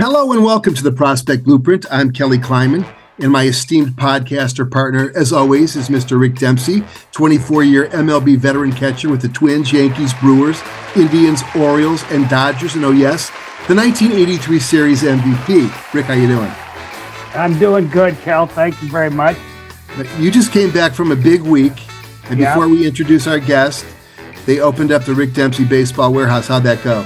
Hello and welcome to the Prospect Blueprint. I'm Kelly Kleiman, and my esteemed podcaster partner, as always, is Mr. Rick Dempsey, 24-year MLB veteran catcher with the Twins, Yankees, Brewers, Indians, Orioles, and Dodgers, and oh yes, the 1983 Series MVP. Rick, how you doing? I'm doing good, Kel. Thank you very much. You just came back from a big week, and before we introduce our guest, they opened up the Rick Dempsey Baseball Warehouse. How'd that go?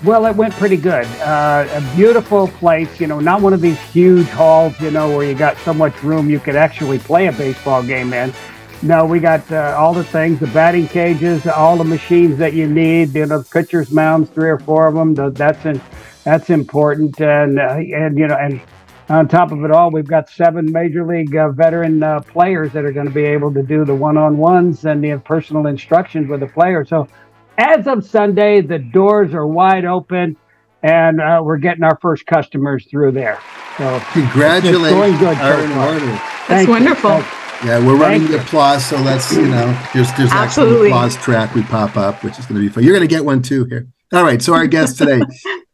Well, it went pretty good. A beautiful place, not one of these huge halls, where you got so much room you could actually play a baseball game in. No, we got all the things, the batting cages, all the machines that you need, pitcher's mounds, 3 or 4 of them. That's important. And on top of it all, we've got 7 major league veteran players that are going to be able to do the one-on-ones and the personal instructions with the players. So as of Sunday, the doors are wide open, and we're getting our first customers through there. So congratulations, it's going good so far. That's wonderful. Yeah, we're running the applause, so let's, there's actually an applause track we pop up, which is going to be fun. You're going to get one too here. All right, so our guest today,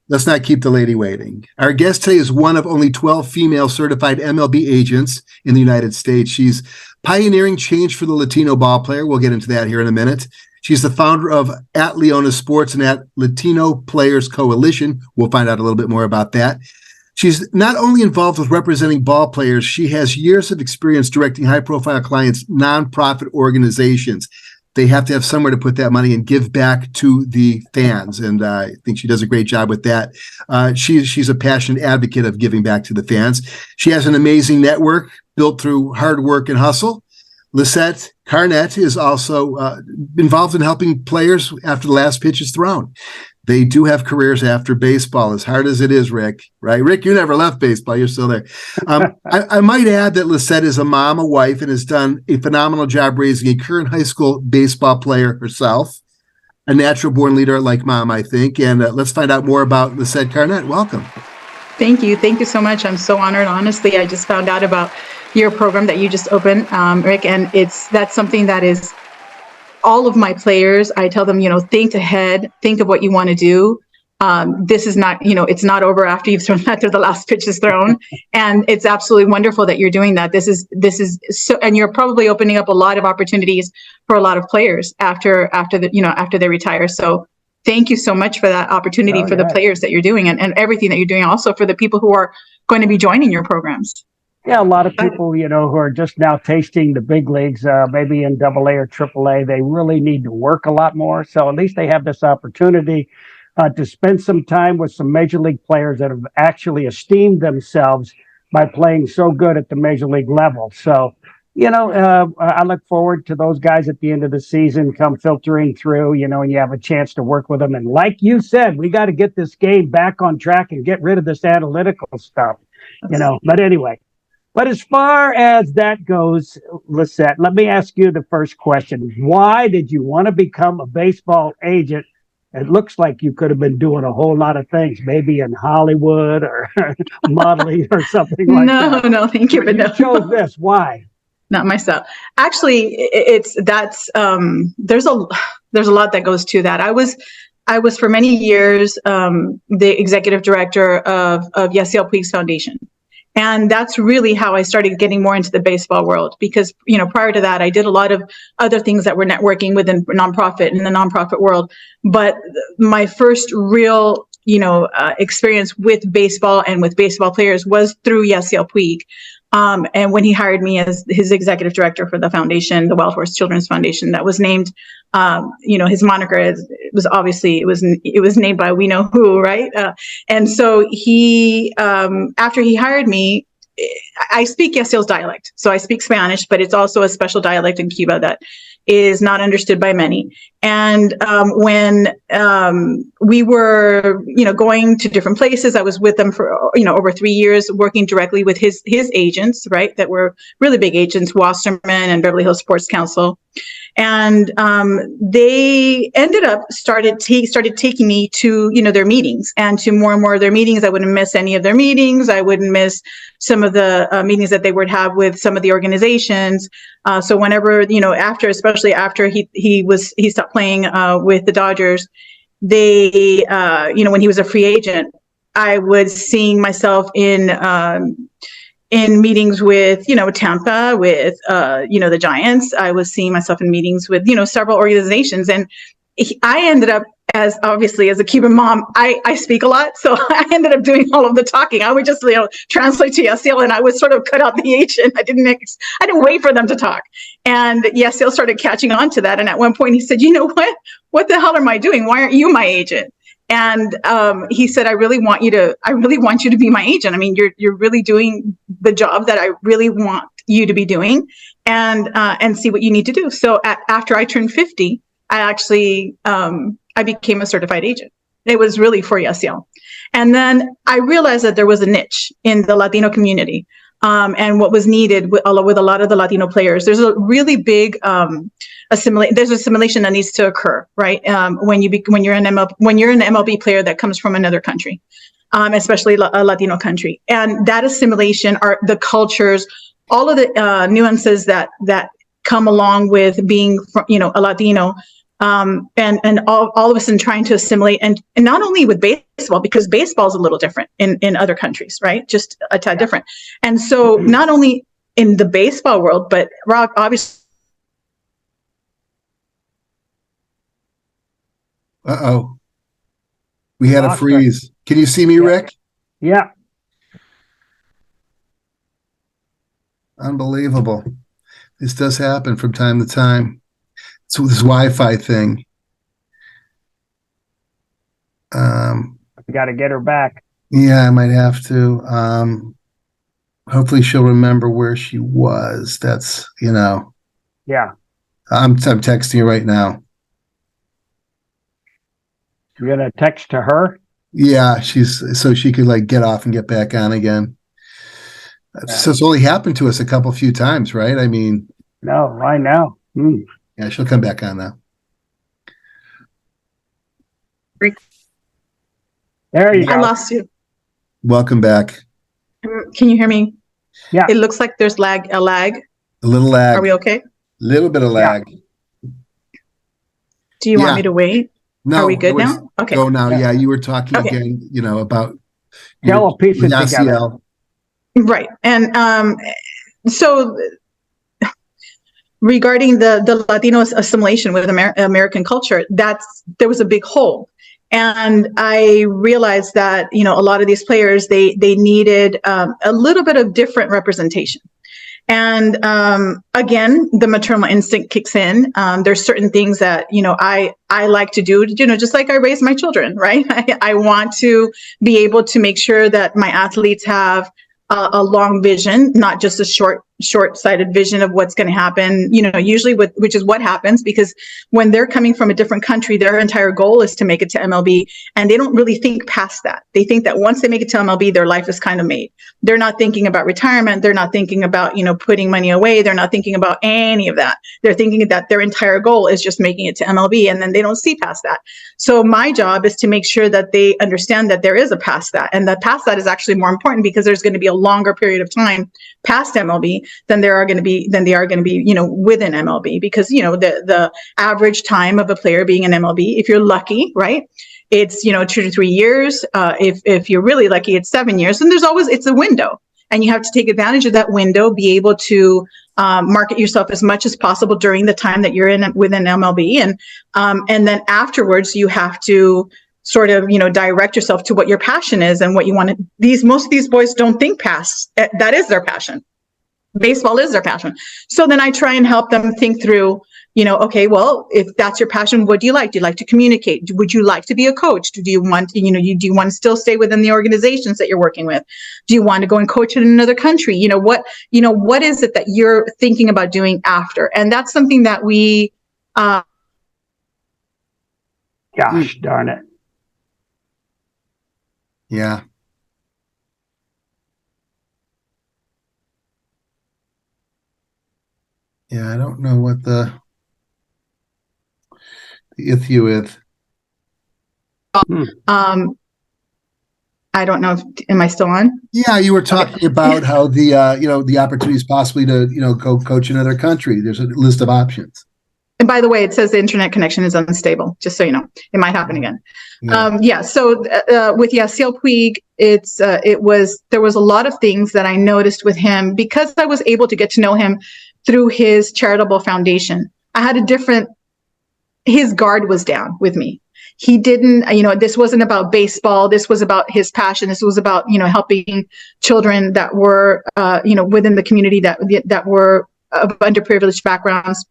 let's not keep the lady waiting. Our guest today is one of only 12 female certified MLB agents in the United States. She's pioneering change for the Latino ball player. We'll get into that here in a minute. She's the founder of at Leona Sports and at Latino Players Coalition. We'll find out a little bit more about that. She's not only involved with representing ball players, she has years of experience directing high-profile clients, nonprofit organizations. They have to have somewhere to put that money and give back to the fans, and I think she does a great job with that. She's a passionate advocate of giving back to the fans. She has an amazing network built through hard work and hustle. Lisette Carnet is also involved in helping players after the last pitch is thrown. They do have careers after baseball, as hard as it is, Rick. Right? Rick, you never left baseball. You're still there. I might add that Lisette is a mom, a wife, and has done a phenomenal job raising a current high school baseball player herself, a natural-born leader like mom, I think. And let's find out more about Lisette Carnet. Welcome. Thank you. Thank you so much. I'm so honored. Honestly, I just found out about your program that you just opened, Rick, and that's something that is all of my players. I tell them, think ahead, think of what you want to do. This is not, it's not over after you've thrown after the last pitch is thrown, and it's absolutely wonderful that you're doing that. This is so, and you're probably opening up a lot of opportunities for a lot of players after they retire. So thank you so much for that opportunity for the players that you're doing and everything that you're doing, also for the people who are going to be joining your programs. Yeah, a lot of people, who are just now tasting the big leagues, maybe in AA or AAA, they really need to work a lot more. So at least they have this opportunity to spend some time with some major league players that have actually esteemed themselves by playing so good at the major league level. So, I look forward to those guys at the end of the season come filtering through, and you have a chance to work with them. And like you said, we got to get this game back on track and get rid of this analytical stuff, But anyway. But as far as that goes, Lisette, let me ask you the first question. Why did you want to become a baseball agent? It looks like you could have been doing a whole lot of things, maybe in Hollywood or modeling or something like that. No, thank you. But you chose this. Why? Not myself. Actually, there's a lot that goes to that. I was for many years the executive director of Yasiel Puig's Foundation. And that's really how I started getting more into the baseball world, because, prior to that, I did a lot of other things that were networking within nonprofit in the nonprofit world. But my first real, experience with baseball and with baseball players was through Yasiel Puig. And when he hired me as his executive director for the foundation, the Wild Horse Children's Foundation, that was named, his moniker it was named by we know who, right? And so he, after he hired me, I speak Yasiel's dialect. So I speak Spanish, but it's also a special dialect in Cuba that is not understood by many. And when we were, going to different places, I was with them for, over 3 years, working directly with his agents, right? That were really big agents, Wasserman and Beverly Hills Sports Council. And they ended up started taking me to, their meetings, and to more and more of their meetings. I wouldn't miss any of their meetings. I wouldn't miss some of the meetings that they would have with some of the organizations. So whenever, especially after he stopped playing with the Dodgers, they, when he was a free agent, I was seeing myself in meetings with, Tampa, with, the Giants. I was seeing myself in meetings with, several organizations. And I ended up, as obviously as a Cuban mom, I speak a lot. So I ended up doing all of the talking. I would just, translate to Yasiel, and I would sort of cut out the agent. I didn't wait for them to talk. And Yasiel started catching on to that. And at one point he said, you know what the hell am I doing? Why aren't you my agent? And he said, I really want you to be my agent. I mean, you're really doing the job that I really want you to be doing, and see what you need to do. So after I turned 50, I actually, I became a certified agent. It was really for Yasiel. And then I realized that there was a niche in the Latino community, and what was needed with a lot of the Latino players. There's a really big there's assimilation that needs to occur, right? When you're an MLB player that comes from another country, especially a Latino country, and that assimilation are the cultures, all of the nuances that come along with being, a Latino. And all of a sudden trying to assimilate, and not only with baseball, because baseball is a little different in other countries, right? Just a tad different. And so not only in the baseball world, but Rob, obviously. Uh-oh. We had a freeze. Can you see me, Rick? Yeah. Unbelievable. This does happen from time to time. So this Wi-Fi thing. We got to get her back. Yeah, I might have to. Hopefully she'll remember where she was. That's, Yeah. I'm texting you right now. You're going to text to her? Yeah, so she could get off and get back on again. Yeah. So it's only happened to us a few times, right? I mean. No, I know. Yeah, she'll come back on now. There you go. I lost you. Welcome back. Can you hear me? Yeah. It looks like there's a lag. A little lag. Are we okay? A little bit of lag. Do you want me to wait? No. Are we good now? Okay. Go now. Yeah. Yeah, you were talking again, about Tell a piece it together. Right. And so regarding the Latino assimilation with American culture, there was a big hole. And I realized that, a lot of these players, they needed a little bit of different representation. And again, the maternal instinct kicks in. There's certain things that, I like to do, just like I raise my children, right? I want to be able to make sure that my athletes have a long vision, not just a short-sighted vision of what's going to happen, usually which is what happens, because when they're coming from a different country, their entire goal is to make it to MLB, and they don't really think past that. They think that once they make it to MLB, their life is kind of made. They're not thinking about retirement. They're not thinking about, putting money away. They're not thinking about any of that. They're thinking that their entire goal is just making it to MLB, and then they don't see past that. So my job is to make sure that they understand that there is a past that, and that past that is actually more important, because there's going to be a longer period of time past MLB than they are going to be, within MLB, because, the average time of a player being in MLB, if you're lucky, right, it's, 2 to 3 years. If you're really lucky, it's 7 years. And it's a window, and you have to take advantage of that window, be able to market yourself as much as possible during the time that you're within MLB. And then afterwards, you have to sort of, direct yourself to what your passion is and what you want to. Most of these boys don't think past. That is their passion. Baseball is their passion. So then I try and help them think through, okay, well, if that's your passion, what do you like? Do you like to communicate? Would you like to be a coach? Do you want, do you want to still stay within the organizations that you're working with? Do you want to go and coach in another country? What is it that you're thinking about doing after? And that's something that we, gosh darn it. Yeah. Yeah, I don't know what the issue is. I don't know. Am I still on? Yeah, you were talking about how the the opportunities possibly to go coach in another country. There's a list of options. And by the way, it says the internet connection is unstable. Just so you know, it might happen again. Yeah. So with Yasiel Puig, there was a lot of things that I noticed with him because I was able to get to know him through his charitable foundation. I had his guard was down with me. He didn't, this wasn't about baseball. This was about his passion. This was about, helping children that were, within the community that were of underprivileged backgrounds.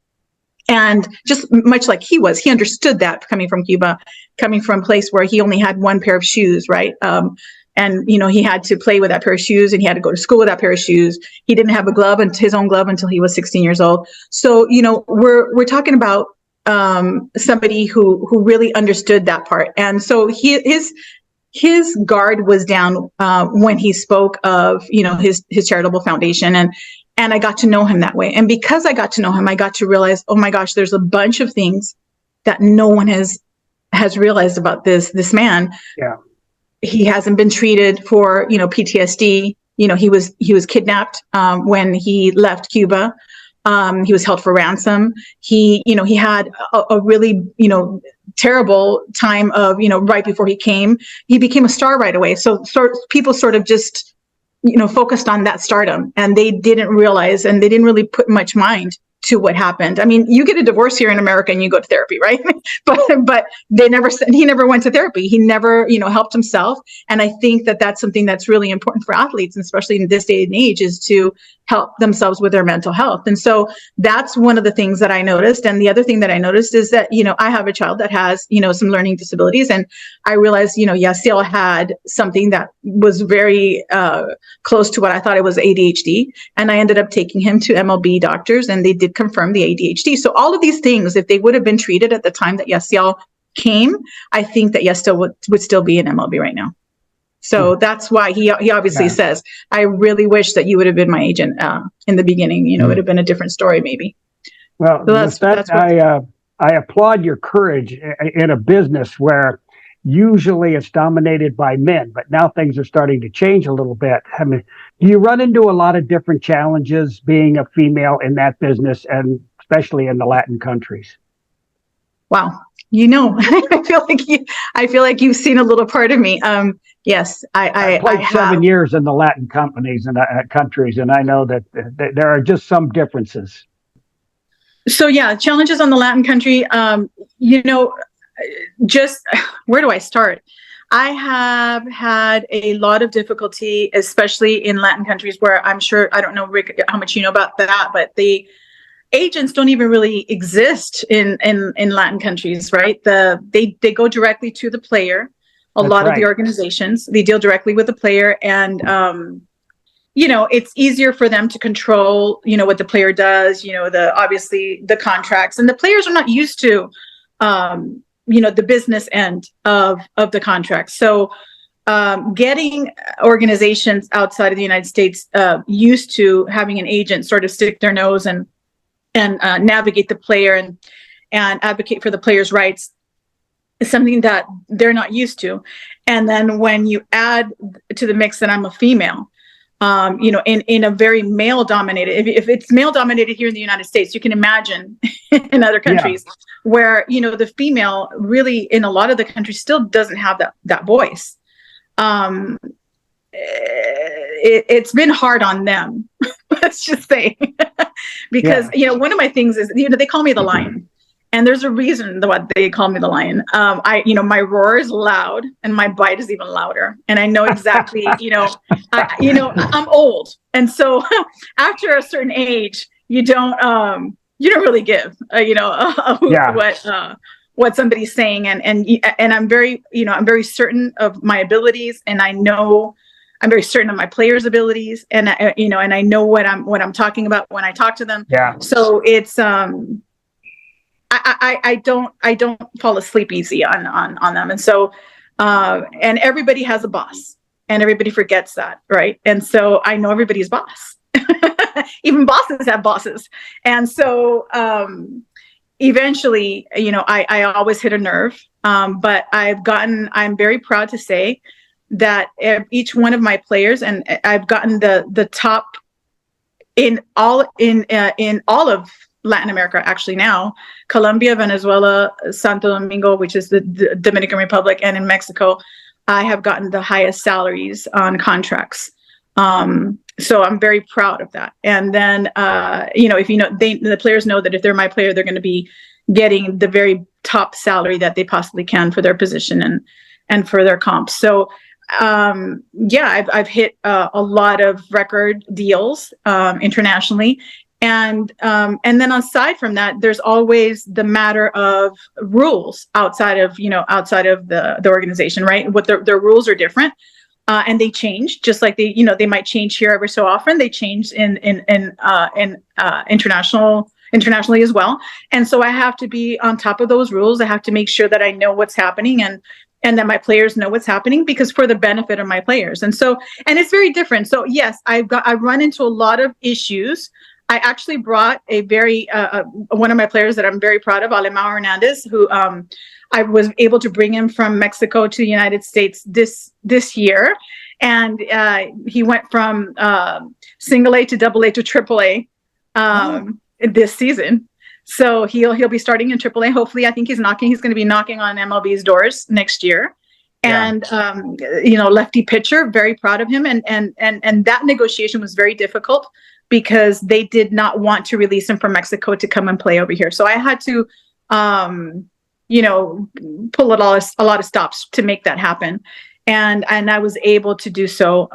And just much like he understood that coming from Cuba, coming from a place where he only had one pair of shoes, right? And he had to play with that pair of shoes, and he had to go to school with that pair of shoes. He didn't have his own glove until he was 16 years old. So we're talking about somebody who really understood that part, and so his guard was down when he spoke of his charitable foundation, and I got to know him that way. And because I got to know him, I got to realize, oh my gosh, there's a bunch of things that no one has realized about this man. Yeah. He hasn't been treated for, PTSD. He was kidnapped when he left Cuba. He was held for ransom. He had a really, terrible time of, right before he became a star right away. So people sort of just, focused on that stardom, and they didn't realize, and they didn't really put much mind to what happened. I mean, you get a divorce here in America and you go to therapy, right? but he never went to therapy. He never, helped himself. And I think that that's something that's really important for athletes, and especially in this day and age, is to help themselves with their mental health. And so that's one of the things that I noticed. And the other thing that I noticed is that, I have a child that has, some learning disabilities. And I realized, Yasiel had something that was very close to what I thought it was ADHD. And I ended up taking him to MLB doctors, and they did confirm the ADHD. So all of these things, if they would have been treated at the time that Yasiel came, I think that Yasiel would still be in MLB right now. So that's why he obviously says, I really wish that you would have been my agent in the beginning. It would have been a different story, maybe. Well, so I applaud your courage in a business where usually it's dominated by men, but now things are starting to change a little bit. I mean, do you run into a lot of different challenges being a female in that business, and especially in the Latin countries? Wow. I feel like you've seen a little part of me. Yes, I played 7 years in the Latin companies and countries, and I know that there are just some differences. So yeah, challenges on the Latin country. Just where do I start? I have had a lot of difficulty, especially in Latin countries, where I'm sure, I don't know, Rick, how much you know about that, but the agents don't even really exist in Latin countries, right? They go directly to the player. A lot of the organizations, they deal directly with the player, and it's easier for them to control, what the player does, obviously the contracts, and the players are not used to the business end of the contract. So getting organizations outside of the United States used to having an agent sort of stick their nose and navigate the player and advocate for the player's rights is something that they're not used to. And then when you add to the mix that I'm a female, in a very male dominated, if it's male dominated here in the United States, you can imagine in other countries where, the female really in a lot of the countries still doesn't have that voice. It's been hard on them, let's just say, because, one of my things is, they call me the lion. And there's a reason why they call me the lion. My roar is loud and my bite is even louder. And I know exactly, I'm old. And so after a certain age, you don't really give, what somebody's saying. And I'm very, I'm very certain of my abilities, and I know I'm very certain of my players' abilities, and I know what I'm talking about when I talk to them. Yeah. So it's, I don't fall asleep easy on them. And so, and everybody has a boss, and everybody forgets that. Right. And so I know everybody's boss, even bosses have bosses. And so, eventually, I always hit a nerve. But I'm very proud to say that each one of my players, and I've gotten the top in all of Latin America actually now, Colombia, Venezuela, Santo Domingo, which is the Dominican Republic, and in Mexico, I have gotten the highest salaries on contracts. So I'm very proud of that. And then, if the players know that if they're my player, they're going to be getting the very top salary that they possibly can for their position and for their comps. So, I've hit a lot of record deals internationally. And then aside from that, there's always the matter of rules outside of the organization, right? What their rules are different. And they change, just like they might change here every so often. They change in internationally as well. And so I have to be on top of those rules. I have to make sure that I know what's happening and that my players know what's happening, because for the benefit of my players. And it's very different. So yes, I run into a lot of issues. I actually brought a very one of my players that I'm very proud of, Alemão Hernandez, who I was able to bring him from Mexico to the United States this year, and he went from single A to double A to triple A this season. So he'll be starting in triple A. Hopefully, I think he's going to be knocking on MLB's doors next year. And lefty pitcher, very proud of him, and that negotiation was very difficult, because they did not want to release him from Mexico to come and play over here. So I had to, pull a lot of stops to make that happen. And I was able to do so.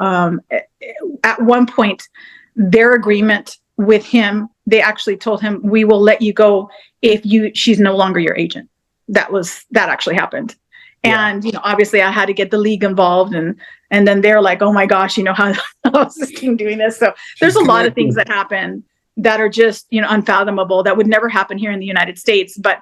At one point, their agreement with him, they actually told him, we will let you go if she's no longer your agent. That actually happened. And, obviously I had to get the league involved, and then they're like, oh my gosh, how is this team doing this? So there's a lot of things that happen that are just, unfathomable, that would never happen here in the United States. But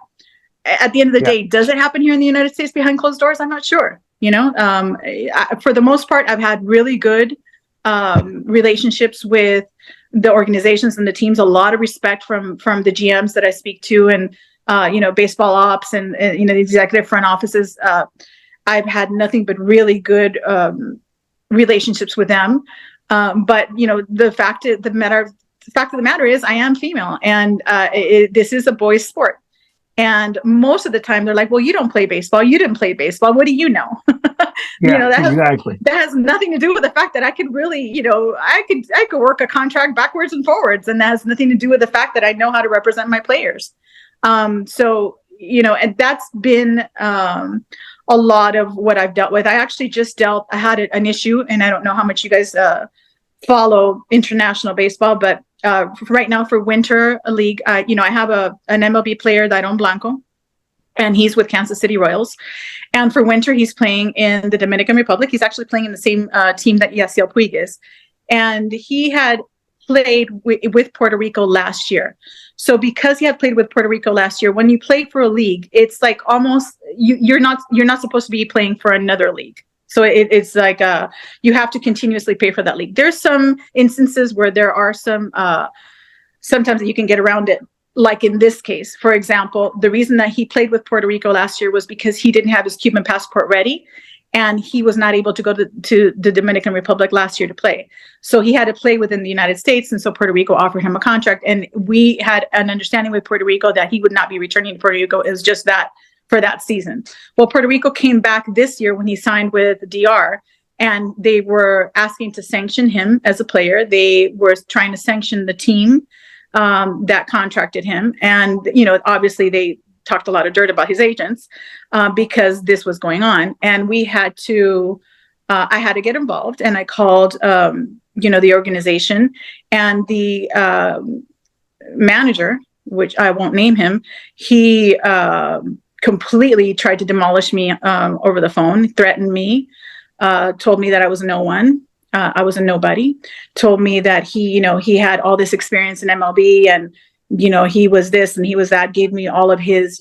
at the end of the day, does it happen here in the United States behind closed doors? I'm not sure. For the most part, I've had really good relationships with the organizations and the teams, a lot of respect from the GMs that I speak to, and baseball ops and the executive front offices. I've had nothing but really good relationships with them. But the fact of the matter is, I am female, and this is a boys' sport. And most of the time they're like, well, you don't play baseball. You didn't play baseball. What do you know? That has nothing to do with the fact that I could really, I could work a contract backwards and forwards. And that has nothing to do with the fact that I know how to represent my players. And that's been a lot of what I've dealt with. I actually I had an issue, and I don't know how much you guys follow international baseball, but right now for Winter League, I have an MLB player, Dairon Blanco, and he's with Kansas City Royals. And for Winter, he's playing in the Dominican Republic. He's actually playing in the same team that Yasiel Puig is. And he had played with Puerto Rico last year. So because he had played with Puerto Rico last year, when you play for a league, it's like almost you're not supposed to be playing for another league. So it's like you have to continuously pay for that league. There's some instances where there are some sometimes that you can get around it. Like in this case, for example, the reason that he played with Puerto Rico last year was because he didn't have his Cuban passport ready, and he was not able to go to the Dominican Republic last year to play. So he had to play within the United States, and so Puerto Rico offered him a contract. And we had an understanding with Puerto Rico that he would not be returning to Puerto Rico. It was just that for that season. Well, Puerto Rico came back this year when he signed with DR, and they were asking to sanction him as a player. They were trying to sanction the team that contracted him. And, obviously they talked a lot of dirt about his agents because this was going on. And we had to, I had to get involved, and I called, the organization, and the manager, which I won't name him, he completely tried to demolish me over the phone, threatened me, told me that I was no one. I was a nobody, told me that he had all this experience in MLB, and, he was this and he was that, gave me all of his,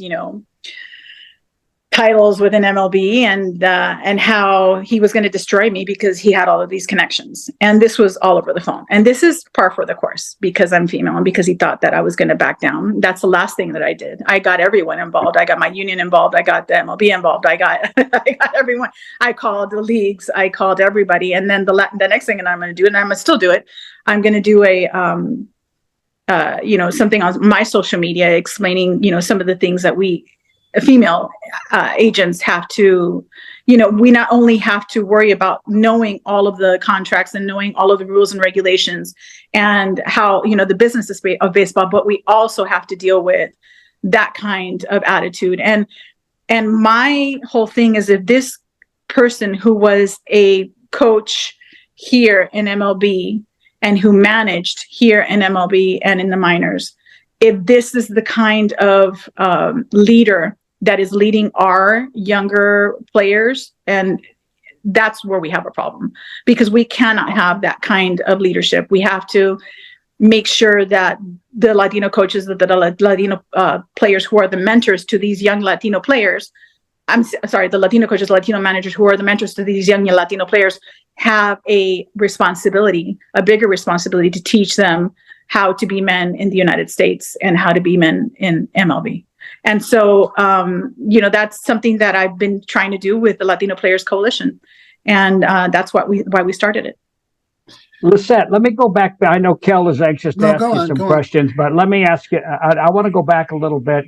titles within MLB, and how he was going to destroy me because he had all of these connections. And this was all over the phone. And this is par for the course because I'm female and because he thought that I was going to back down. That's the last thing that I did. I got everyone involved. I got my union involved. I got the MLB involved. I got everyone. I called the leagues. I called everybody. And then the next thing that I'm going to do, and I'm going to still do it, I'm going to do something on my social media explaining, some of the things that we female agents have to, we not only have to worry about knowing all of the contracts and knowing all of the rules and regulations and how, the business of baseball, but we also have to deal with that kind of attitude. And my whole thing is, if this person who was a coach here in MLB and who managed here in MLB and in the minors, if this is the kind of leader that is leading our younger players, and that's where we have a problem, because we cannot have that kind of leadership. We have to make sure that the Latino coaches, the Latino players who are the mentors to these young Latino players, the Latino coaches, Latino managers who are the mentors to these young Latino players, have a bigger responsibility to teach them how to be men in the United States and how to be men in MLB. And so, that's something that I've been trying to do with the Latino Players Coalition. And that's why we started it. Lisette, let me go back. I know Kel is anxious to ask you some questions, but let me ask you, I want to go back a little bit,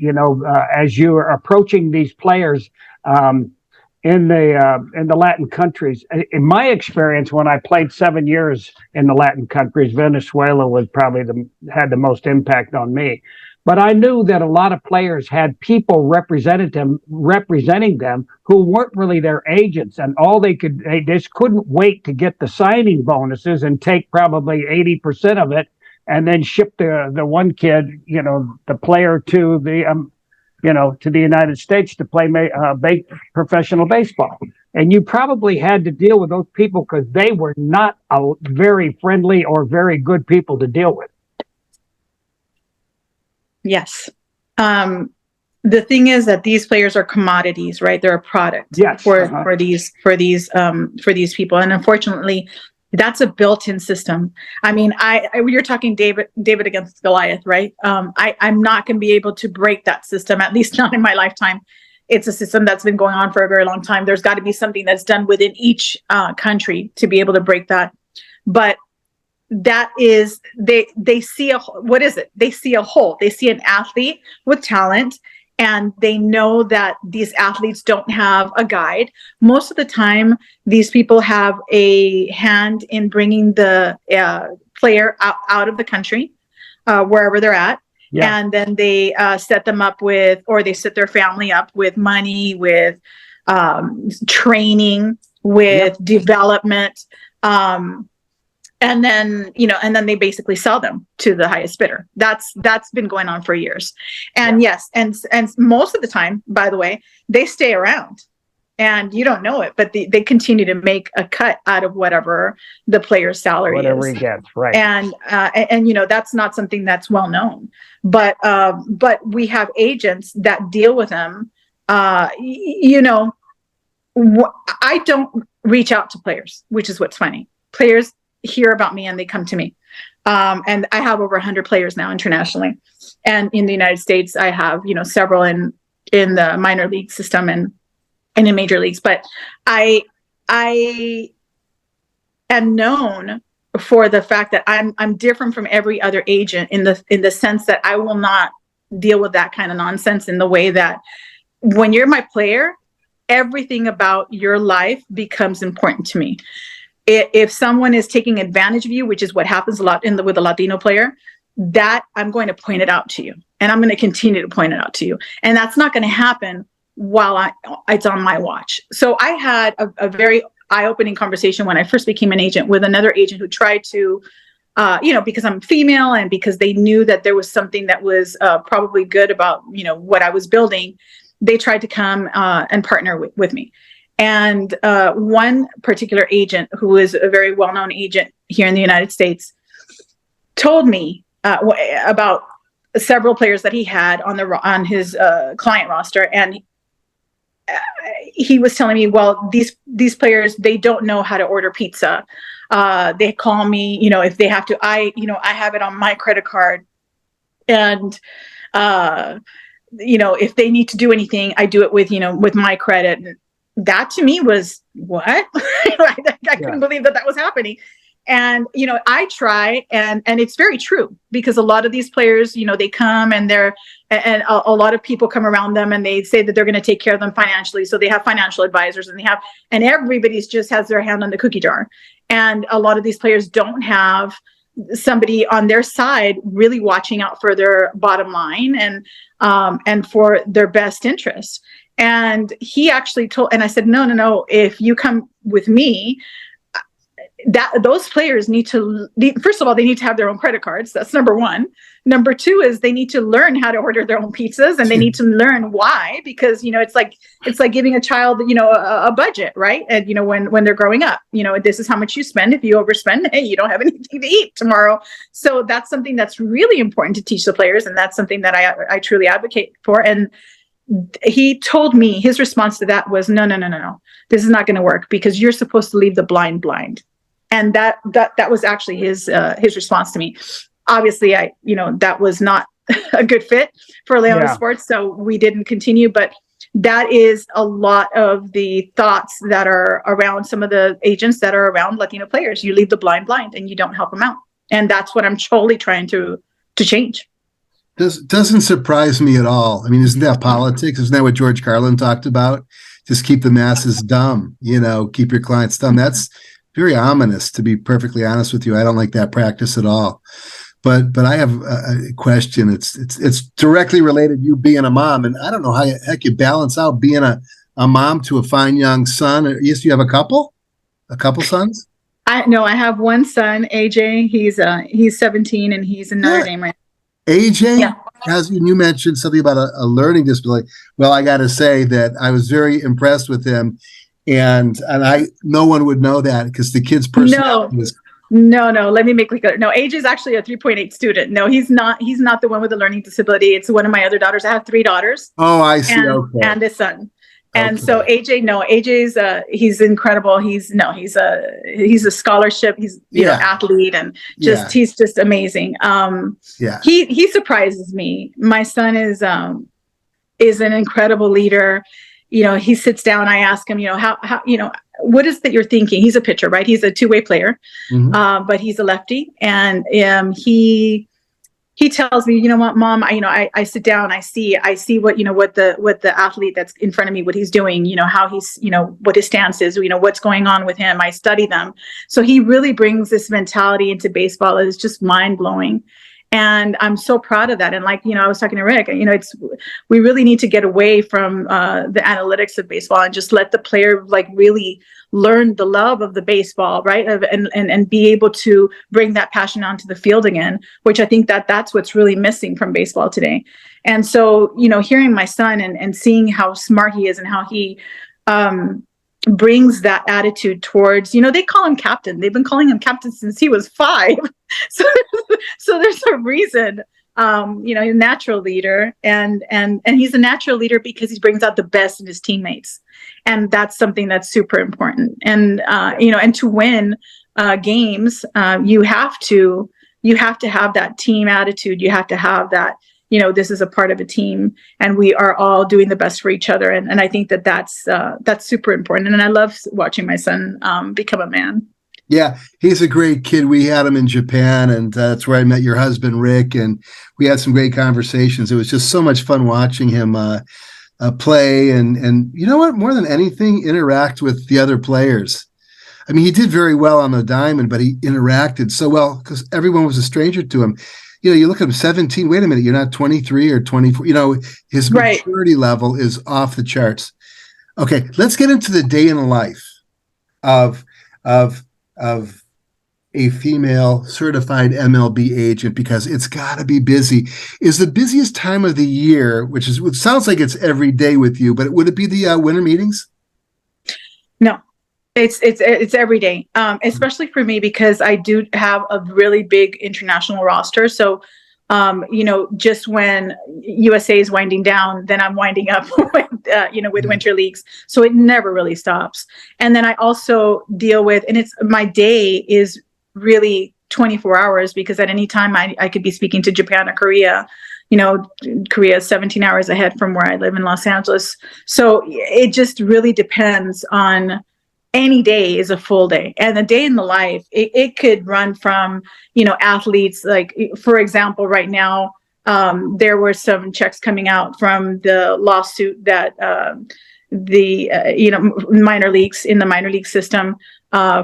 as you are approaching these players in the Latin countries. In my experience, when I played 7 years in the Latin countries, Venezuela was probably had the most impact on me. But I knew that a lot of players had people representing them who weren't really their agents, and they just couldn't wait to get the signing bonuses and take probably 80% of it, and then ship the one kid, the player to the to the United States to play professional baseball. And you probably had to deal with those people because they were not very friendly or very good people to deal with. Yes. The thing is that these players are commodities, right? They're a product for these people. And unfortunately, that's a built-in system. I mean, you're talking David against Goliath, right? I'm not going to be able to break that system, at least not in my lifetime. It's a system that's been going on for a very long time. There's got to be something that's done within each country to be able to break that. But that is, they see what is it? They see a whole. They see an athlete with talent, and they know that these athletes don't have a guide. Most of the time, these people have a hand in bringing the player out of the country, wherever they're at. Yeah. And then they set them up with, or they set their family up with money, with training, with development. And then they basically sell them to the highest bidder. That's been going on for years. And yes, and most of the time, by the way, they stay around and you don't know it, but they continue to make a cut out of whatever the player's salary is. Whatever he gets, right. And that's not something that's well known. But we have agents that deal with them. I don't reach out to players, which is what's funny. Players hear about me and they come to me. And I have over 100 players now internationally. And in the United States, I have, several in the minor league system and in major leagues. But I am known for the fact that I'm different from every other agent in the sense that I will not deal with that kind of nonsense in the way that when you're my player, everything about your life becomes important to me. If someone is taking advantage of you, which is what happens a lot with a Latino player, that I'm going to point it out to you, and I'm going to continue to point it out to you, and that's not going to happen while it's on my watch. So I had a very eye-opening conversation when I first became an agent with another agent who tried to, because I'm female and because they knew that there was something that was probably good about what I was building, they tried to come and partner with me. And one particular agent, who is a very well-known agent here in the United States, told me about several players that he had on his client roster, and he was telling me, well, these players, they don't know how to order pizza. They call me, if they have to. I have it on my credit card, and if they need to do anything, I do it with my credit. That to me was what? I couldn't believe that was happening. And, I try, and it's very true, because a lot of these players, they come and a lot of people come around them and they say that they're going to take care of them financially. So they have financial advisors, and everybody's just has their hand on the cookie jar. And a lot of these players don't have somebody on their side really watching out for their bottom line and for their best interests. And he actually and I said, no, if you come with me, that those players first of all, they need to have their own credit cards. That's number one. Number two is they need to learn how to order their own pizzas, and they need to learn why, because, it's like giving a child, a budget, right? And, when they're growing up, this is how much you spend. If you overspend, hey, you don't have anything to eat tomorrow. So that's something that's really important to teach the players. And that's something that I truly advocate for. And he told me his response to that was, no, this is not going to work, because you're supposed to leave the blind. And that was actually his response to me. Obviously, that was not a good fit for Leona Sports, so we didn't continue. But that is a lot of the thoughts that are around some of the agents that are around Latino players. You leave the blind, and you don't help them out. And that's what I'm totally trying to change. Doesn't surprise me at all. I mean, isn't that politics? Isn't that what George Carlin talked about? Just keep the masses dumb, keep your clients dumb. That's very ominous, to be perfectly honest with you. I don't like that practice at all. But I have a question. It's directly related to you being a mom, and I don't know how the heck you balance out being a mom to a fine young son. Yes, you have a couple sons? I have one son, AJ. He's 17, and he's in Notre Dame right now. AJ? Yeah. As you mentioned something about a learning disability. Well, I got to say that I was very impressed with him. And no one would know that, because the kid's personality was. No. Let me make it clear. No, AJ is actually a 3.8 student. No, he's not. He's not the one with the learning disability. It's one of my other daughters. I have 3 daughters. Oh, I see. Okay. And a son. And so AJ's he's incredible. He's a scholarship. He's athlete, and he's just amazing. He surprises me. My son is an incredible leader. He sits down, I ask him, how what is that you're thinking? He's a pitcher, right? He's a two-way player, but he's a lefty. And he tells me, what, Mom, I sit down, I see what the athlete that's in front of me, what he's doing, how he's, what his stance is, what's going on with him. I study them. So he really brings this mentality into baseball. It's just mind blowing. And I'm so proud of that. And I was talking to Rick, we really need to get away from the analytics of baseball and just let the player really learn the love of the baseball, right? And be able to bring that passion onto the field again, which I think that's what's really missing from baseball today. And so, hearing my son and seeing how smart he is and how he brings that attitude towards, they call him captain. They've been calling him captain since he was 5. So there's a reason, he's a natural leader, and he's a natural leader because he brings out the best in his teammates. And that's something that's super important. And, and to win games, you have to have that team attitude. You have to have that, this is a part of a team, and we are all doing the best for each other. And I think that's super important. And I love watching my son become a man. Yeah, he's a great kid. We had him in Japan, and that's where I met your husband, Rick, and we had some great conversations. It was just so much fun watching him play, and you know what? More than anything, interact with the other players. I mean, he did very well on the diamond, but he interacted so well because everyone was a stranger to him. You look at him, 17. Wait a minute, you're not 23 or 24. His maturity level is off the charts. Okay, let's get into the day in the life of a female certified MLB agent, because it's got to be busy. Is the busiest time of the year, which sounds like it's every day with you, but would it be the winter meetings? No, it's every day, especially for me, because I do have a really big international roster. So, just when USA is winding down, then I'm winding up with winter leagues. So it never really stops. And then I also deal with, and my day is really 24 hours, because at any time I could be speaking to Japan or Korea. Korea is 17 hours ahead from where I live in Los Angeles. So it just really depends on any day is a full day, and a day in the life, it could run from, athletes, like, for example, right now, there were some checks coming out from the lawsuit that the minor leagues, in the minor league system,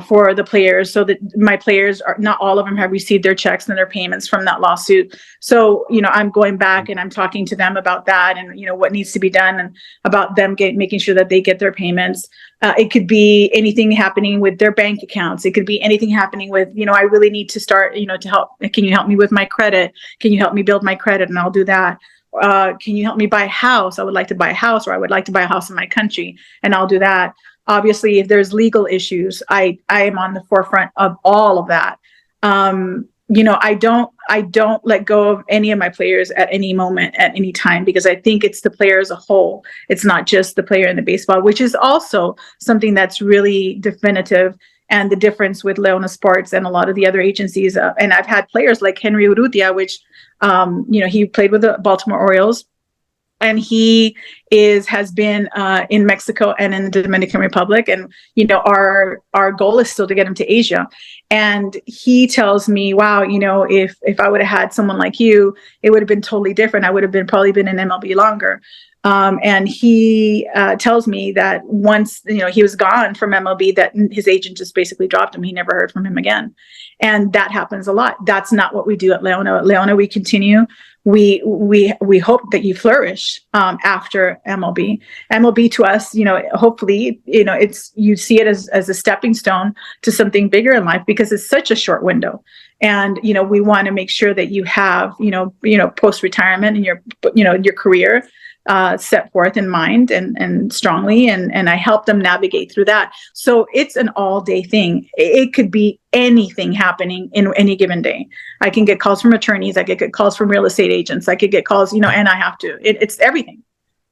for the players, so that my players are not all of them have received their checks and their payments from that lawsuit. So, I'm going back and I'm talking to them about that, and what needs to be done, and about them making sure that they get their payments. It could be anything happening with their bank accounts. It could be anything happening with, I really need to start, to help. Can you help me with my credit? Can you help me build my credit? And I'll do that. Can you help me buy a house? I would like to buy a house, or I would like to buy a house in my country, and I'll do that. Obviously, if there's legal issues, I am on the forefront of all of that. I don't let go of any of my players at any moment, at any time, because I think it's the player as a whole. It's not just the player in the baseball, which is also something that's really definitive, and the difference with Leona Sports and a lot of the other agencies. And I've had players like Henry Urrutia, which, he played with the Baltimore Orioles, and he has been in Mexico and in the Dominican Republic. And, our goal is still to get him to Asia. And he tells me, wow, if I would have had someone like you, it would have been totally different. I would have probably been in MLB longer. And he tells me that once, he was gone from MLB, that his agent just basically dropped him. He never heard from him again. And that happens a lot. That's not what we do at Leona. At Leona, we continue. We hope that you flourish after MLB. MLB to us, hopefully, you see it as a stepping stone to something bigger in life, because it's such a short window. And, we want to make sure that you have, post-retirement and your career set forth in mind and strongly, and I help them navigate through that. So it's an all-day thing. It could be anything happening in any given day. I can get calls from attorneys. I could get calls from real estate agents. I could get calls, and I have to. It's everything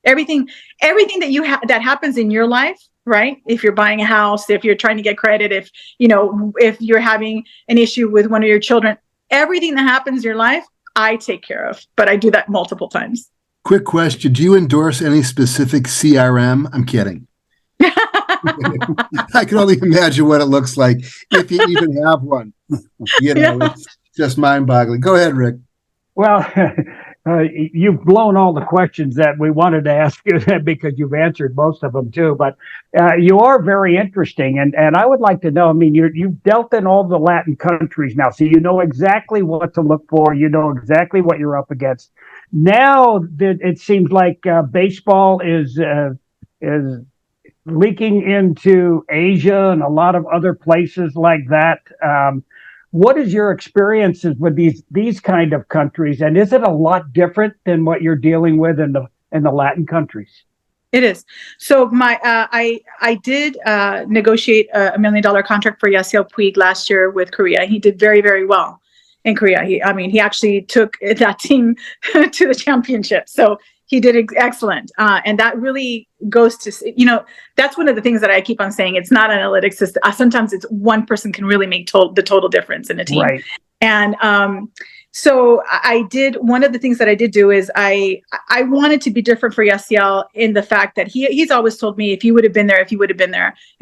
that that happens in your life. Right? If you're buying a house, if you're trying to get credit, if you're having an issue with one of your children, everything that happens in your life, I take care of. But I do that multiple times. Quick question. Do you endorse any specific CRM? I'm kidding. I can only imagine what it looks like, if you even have one. It's just mind-boggling. Go ahead, Rick. Well, you've blown all the questions that we wanted to ask you, because you've answered most of them too. But you are very interesting, and I would like to know. I mean, you've dealt in all the Latin countries now, so you know exactly what to look for. You know exactly what you're up against. Now that it seems like baseball is leaking into Asia and a lot of other places like that. What is your experiences with these kind of countries, and is it a lot different than what you're dealing with in the Latin countries? It is. So I did negotiate a $1 million contract for Yasiel Puig last year with Korea. He did very, very well in Korea. He actually took that team to the championship. So he did excellent. And that really goes to, that's one of the things that I keep on saying. It's not analytics. Sometimes it's one person can really make the total difference in a team. Right. And so one of the things that I did do is I wanted to be different for Yasiel, in the fact that he's always told me, if you would have been there, it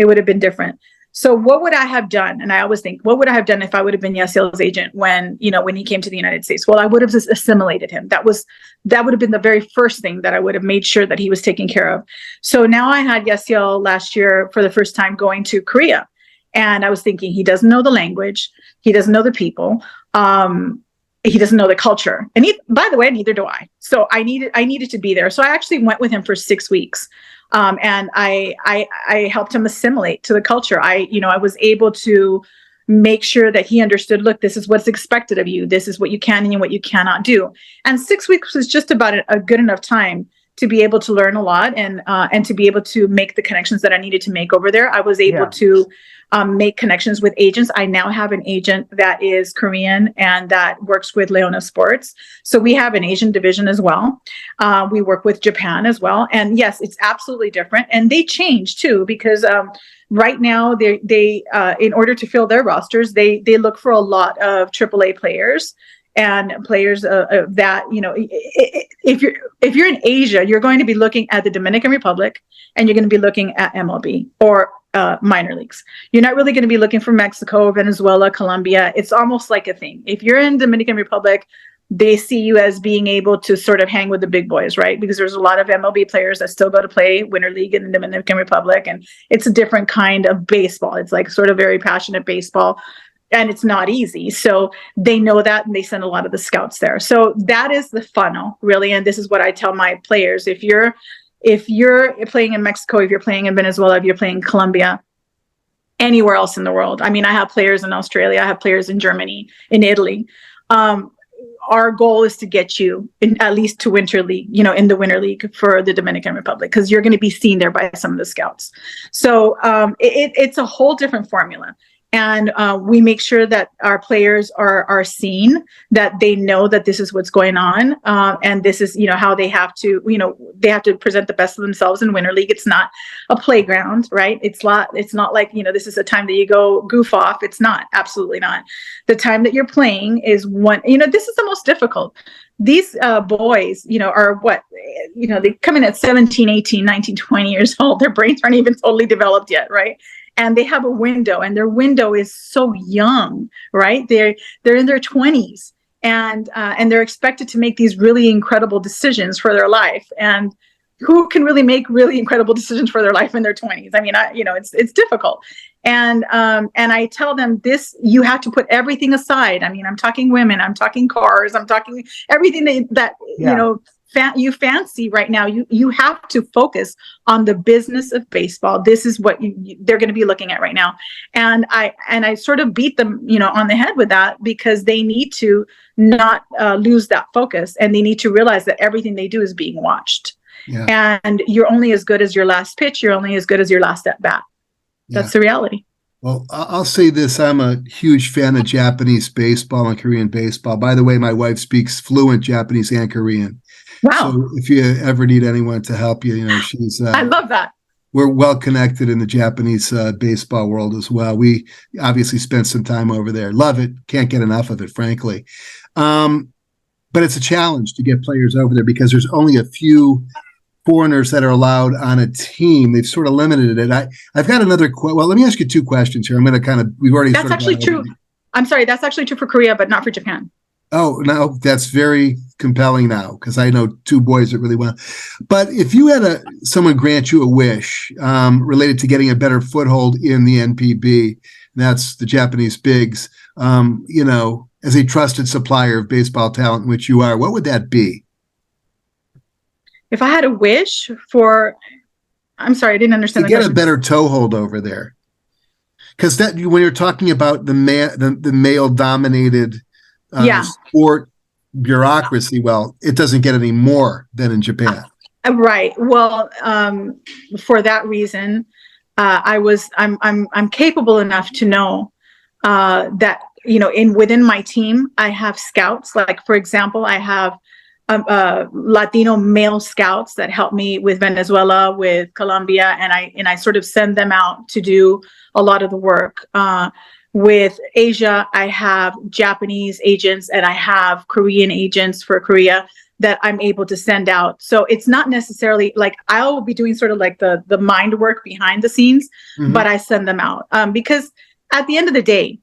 would have been different. So what would I have done? And I always think, what would I have done if I would have been Yasiel's agent when he came to the United States? Well, I would have just assimilated him. That would have been the very first thing that I would have made sure that he was taken care of. So now I had Yasiel last year for the first time going to Korea. And I was thinking, he doesn't know the language. He doesn't know the people. He doesn't know the culture. And by the way, neither do I. So I needed to be there. So I actually went with him for 6 weeks. And I helped him assimilate to the culture. I was able to make sure that he understood, look, this is what's expected of you. This is what you can and what you cannot do. And 6 weeks was just about a good enough time to be able to learn a lot and to be able to make the connections that I needed to make over there. I was able to make connections with agents. I now have an agent that is Korean and that works with Leona Sports. So we have an Asian division as well. We work with Japan as well. And yes, it's absolutely different. And they change too, because right now they in order to fill their rosters, they look for a lot of AAA players. and players that, if you're in Asia, you're going to be looking at the Dominican Republic, and you're going to be looking at MLB or minor leagues. You're not really going to be looking for Mexico, Venezuela, Colombia. It's almost like a thing. If you're in Dominican Republic, they see you as being able to sort of hang with the big boys, right? Because there's a lot of MLB players that still go to play Winter League in the Dominican Republic, and it's a different kind of baseball. It's like sort of very passionate baseball, and it's not easy. So they know that, and they send a lot of the scouts there. So that is the funnel, really. And this is what I tell my players. If you're playing in Mexico, if you're playing in Venezuela, if you're playing in Colombia, anywhere else in the world. I mean, I have players in Australia, I have players in Germany, in Italy. Our goal is to get you at least to Winter League, in the Winter League for the Dominican Republic, because you're going to be seen there by some of the scouts. So it's a whole different formula. And we make sure that our players are seen, that they know that this is what's going on. And this is, how they have to, present the best of themselves in Winter League. It's not a playground, right? It's not like, this is a time that you go goof off. It's not, absolutely not. The time that you're playing is this is the most difficult. These boys, are what, they come in at 17, 18, 19, 20 years old. Their brains aren't even totally developed yet, right? And they have a window, and their window is so young, right? They're in their 20s, and they're expected to make these really incredible decisions for their life. And who can really make really incredible decisions for their life in their 20s? I mean, it's difficult. And I tell them this: you have to put everything aside. I mean, I'm talking women, I'm talking cars, I'm talking everything that you fancy right now. You have to focus on the business of baseball. This is what they're going to be looking at right now. And I sort of beat them, on the head with that, because they need to not lose that focus, and they need to realize that everything they do is being watched. Yeah. And you're only as good as your last pitch. You're only as good as your last at bat. That's the reality. Well, I'll say this. I'm a huge fan of Japanese baseball and Korean baseball. By the way, my wife speaks fluent Japanese and Korean. Wow. So if you ever need anyone to help you, she's... I love that. We're well connected in the Japanese baseball world as well. We obviously spent some time over there. Love it. Can't get enough of it, frankly. But it's a challenge to get players over there, because there's only a few foreigners that are allowed on a team. They've sort of limited it. I've got another well, let me ask you two questions here. I'm going to we've already... That's actually true. I'm sorry. That's actually true for Korea, but not for Japan. Oh, no, that's very compelling now, because I know two boys that really want. But if you had someone grant you a wish related to getting a better foothold in the NPB, that's the Japanese bigs, as a trusted supplier of baseball talent, which you are, what would that be? If I had a wish for, I'm sorry, I didn't understand. To get a better toehold over there, because that when you're talking about the male-dominated sport bureaucracy, well, it doesn't get any more than in Japan. Right. Well, for that reason, I'm capable enough to know that within my team, I have scouts. Like, for example, I have Latino male scouts that help me with Venezuela, with Colombia, and I sort of send them out to do a lot of the work. With Asia, I have Japanese agents, and I have Korean agents for Korea that I'm able to send out. So it's not necessarily like I'll be doing sort of like the mind work behind the scenes, but I send them out because at the end of the day,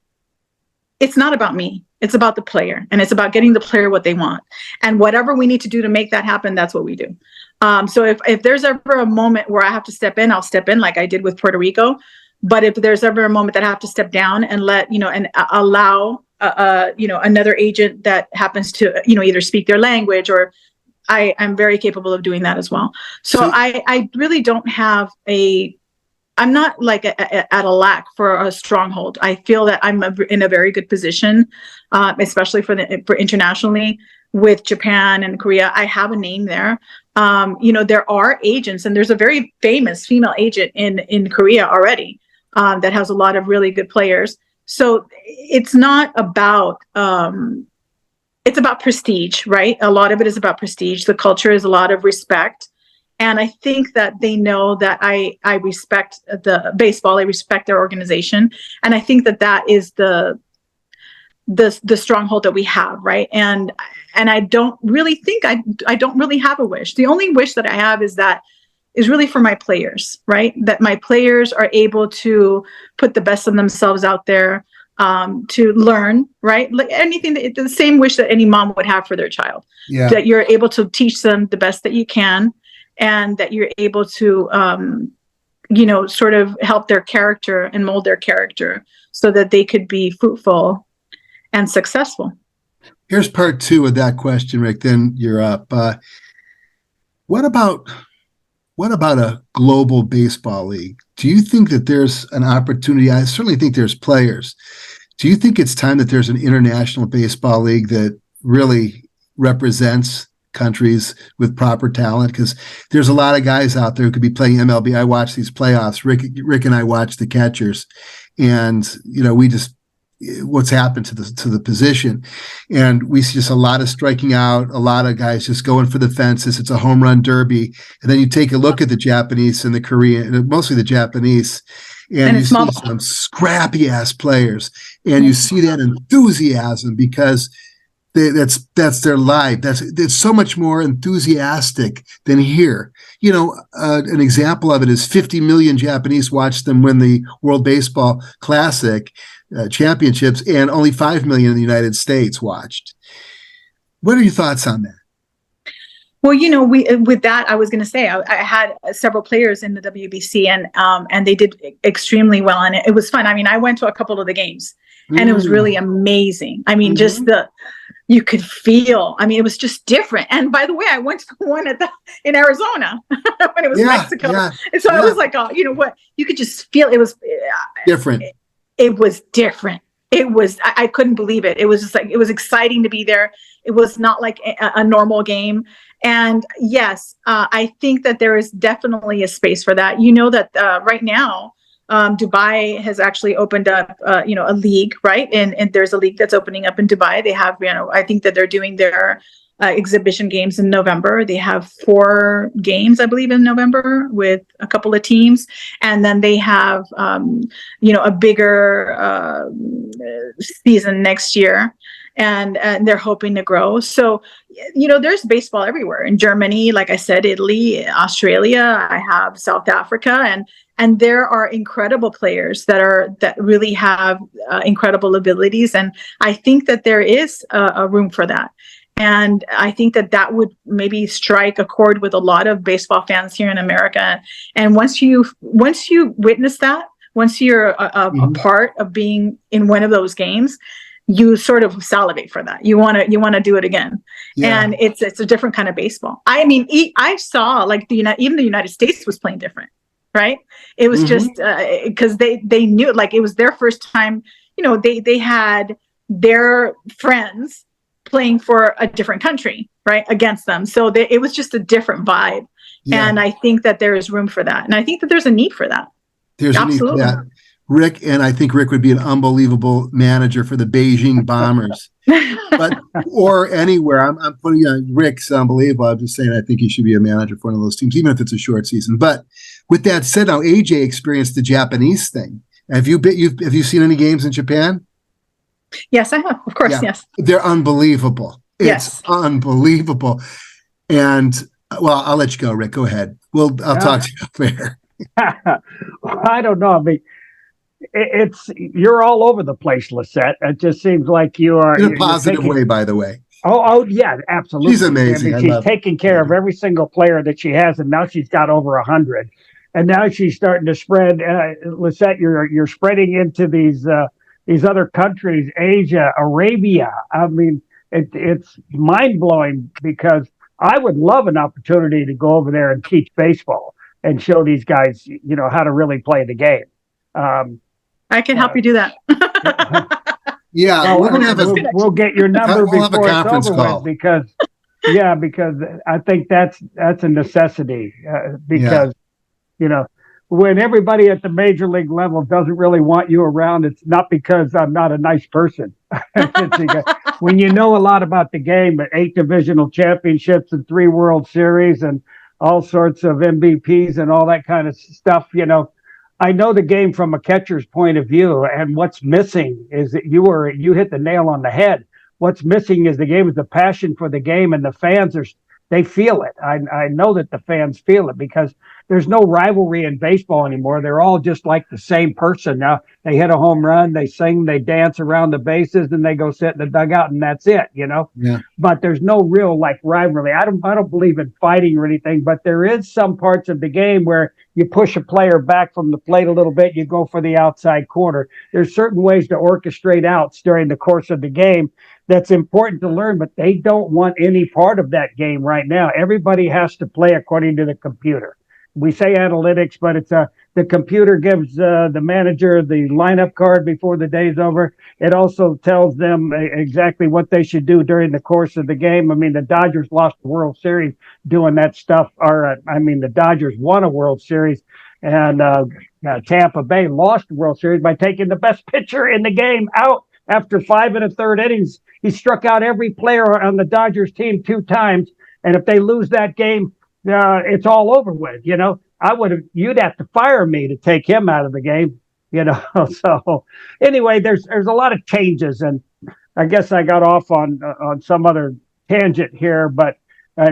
it's not about me. It's about the player, and it's about getting the player what they want. And whatever we need to do to make that happen, that's what we do. So if there's ever a moment where I have to step in, I'll step in like I did with Puerto Rico. But if there's ever a moment that I have to step down and and allow, another agent that happens to, either speak their language, or I'm very capable of doing that as well. So I really don't have I'm not like at a lack for a stronghold. I feel that I'm in a very good position, especially for internationally with Japan and Korea. I have a name there. There are agents, and there's a very famous female agent in Korea already that has a lot of really good players. So it's not about, it's about prestige, right? A lot of it is about prestige. The culture is a lot of respect. And I think that they know that I respect the baseball. I respect their organization. And I think that is the stronghold that we have, right? And I don't really think I don't really have a wish. The only wish that I have is really for my players, right? That my players are able to put the best of themselves out there, to learn, right? Like anything, the same wish that any mom would have for their child. Yeah. That you're able to teach them the best that you can, and that you're able to, sort of help their character and mold their character so that they could be fruitful and successful. Here's part 2 of that question, Rick. Then you're up. What about a global baseball league? Do you think that there's an opportunity? I certainly think there's players. Do you think it's time that there's an international baseball league that really represents countries with proper talent? Because there's a lot of guys out there who could be playing MLB. I watch these playoffs. Rick and I watch the catchers, and we just what's happened to the position, and we see just a lot of striking out, a lot of guys just going for the fences. It's a home run derby. And then you take a look at the Japanese and the Korean, mostly the Japanese, and you see some scrappy ass players, and you see that enthusiasm because that's their life. It's so much more enthusiastic than here. An example of it is 50 million Japanese watched them win the World Baseball Classic championships, and only 5 million in the United States watched. What are your thoughts on that? Well, with that, I was going to say I had several players in the WBC, and they did extremely well, and it was fun. I mean, I went to a couple of the games, and it was really amazing. I mean, just you could feel. I mean, it was just different. And by the way, I went to one in Arizona when it was Mexico, and so I was like, oh, you know what? You could just feel it was different. It was different. It was, I couldn't believe it. It was just like, it was exciting to be there. It was not like a normal game. And yes, I think that there is definitely a space for that. That right now, Dubai has actually opened up, a league, right? And there's a league that's opening up in Dubai. They have, I think that they're doing their exhibition games in November. They have 4 games, I believe, in November with a couple of teams. And then they have, a bigger season next year. And they're hoping to grow. So, there's baseball everywhere. In Germany, like I said, Italy, Australia, I have South Africa, and there are incredible players that really have incredible abilities. And I think that there is a room for that. And I think that would maybe strike a chord with a lot of baseball fans here in America. And once you witness that, once you're a part of being in one of those games, you sort of salivate for that. You want to do it again. Yeah. And it's a different kind of baseball. I mean, I saw like even the United States was playing different, right? It was just because they knew, like, it was their first time. They had their friends playing for a different country, right, against them. So it was just a different vibe. Yeah. And I think that there is room for that. And I think that there's a need for that. There's absolutely a need for that. Rick, and I think Rick would be an unbelievable manager for the Beijing Bombers, or anywhere. I'm putting Rick's unbelievable. I'm just saying I think he should be a manager for one of those teams, even if it's a short season. But with that said, now AJ experienced the Japanese thing. Have you seen any games in Japan? Yes, I have. Of course, yeah. Yes. They're unbelievable. It's unbelievable. And well, I'll let you go, Rick. Go ahead. I'll talk to you up there. I don't know. I mean, you're all over the place, Lisette. It just seems like you are in a positive way, by the way. Oh yeah, absolutely. She's amazing. I mean, she's taking care of every single player that she has, and now she's got over 100. And now she's starting to spread. Lisette, you're spreading into these other countries, Asia, Arabia. I mean, it's mind blowing because I would love an opportunity to go over there and teach baseball and show these guys, how to really play the game. I can help you do that. Yeah, we're gonna have we'll get your number we'll before have a conference it's over call. with because I think that's a necessity because when everybody at the major league level doesn't really want you around, it's not because I'm not a nice person. When you know a lot about the game, 8 divisional championships and 3 World Series and all sorts of MVPs and all that kind of stuff, I know the game from a catcher's point of view, and what's missing is that you hit the nail on the head. What's missing is the passion for the game, and the fans they feel it. I know that the fans feel it because there's no rivalry in baseball anymore. They're all just like the same person. Now they hit a home run, they sing, they dance around the bases, and they go sit in the dugout, and that's it, Yeah. But there's no real like rivalry. I don't believe in fighting or anything, but there is some parts of the game where you push a player back from the plate a little bit, you go for the outside corner. There's certain ways to orchestrate outs during the course of the game that's important to learn, but they don't want any part of that game right now. Everybody has to play according to the computer. We say analytics, but it's the computer gives the manager the lineup card before the day's over. It also tells them exactly what they should do during the course of the game. I mean, the Dodgers lost the World Series doing that stuff. The Dodgers won a World Series, and Tampa Bay lost the World Series by taking the best pitcher in the game out after 5 1/3 innings. He struck out every player on the Dodgers team 2 times, and if they lose that game, it's all over with. You'd have to fire me to take him out of the game. So anyway, there's a lot of changes, and I guess I got off on some other tangent here, but